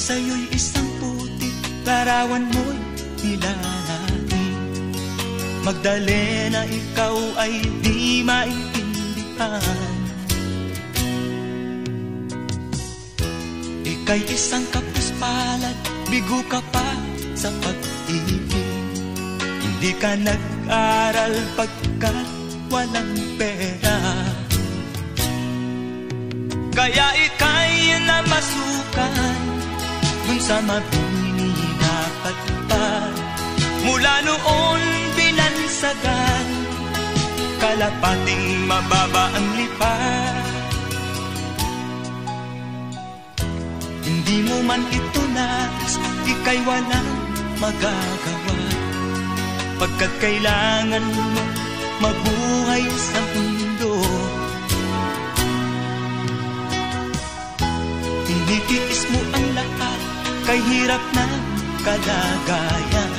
sa'yo'y isang putik, larawan mo'y nilalain. Magdalena, ikaw ay di maintindihan. Ika'y isang kapuspalad, bigo ka pa sa pag-ibig. Hindi ka nag-aral pagkat walang pera, kaya ika'y namasukan dun sa mabini dapat pa. Mula noon binansagan, kalapating mababa ang lipat. Hindi mo man ito nais, ika'y walang magagawa, pagkat kailangan mo mabuhay sa mundo. Tinitiis mo ang lahat, kay hirap ng kalagayan.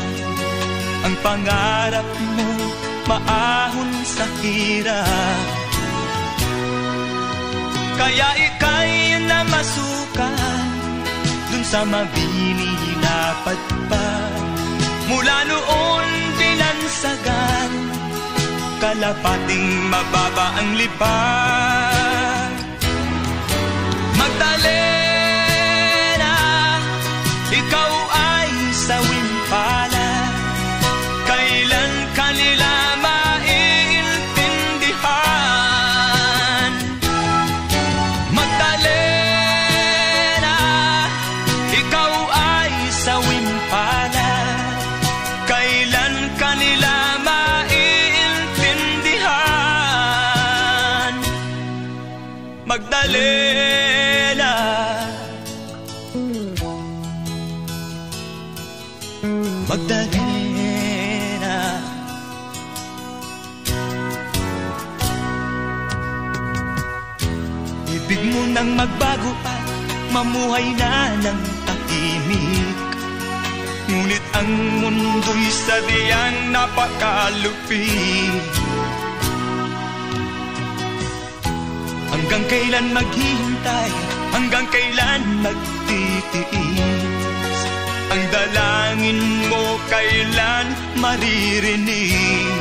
Ang pangarap mo maahon sa hirap, kaya ika'y namasukan dun sa mabini dapat pa. Mula noon binansagan, kalapating mababa ang lipat. Magdalena, ikaw ay sawing palad, kailan kanila maiintindihan. Magdalena, ikaw ay sawing palad, kailan kanila Magdalena. Magdalena, ibig mo nang magbago at mamuhay na ng tahimik. Ngunit ang mundo'y sadyang napakalupit. Hanggang kailan maghihintay, hanggang kailan magtitiis? Ang dalangin mo kailan maririnig?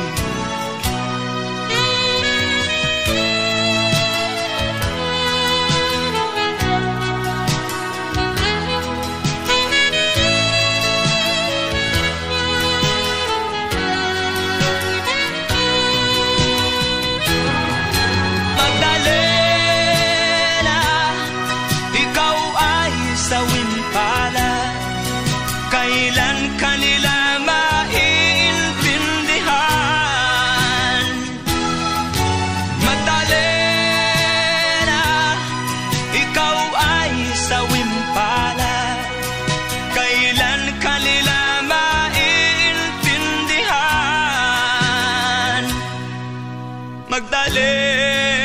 Kailan kanila maiintindihan? Magdalena, ikaw ay sawing palad, kailan kanila maiintindihan? Magdalena.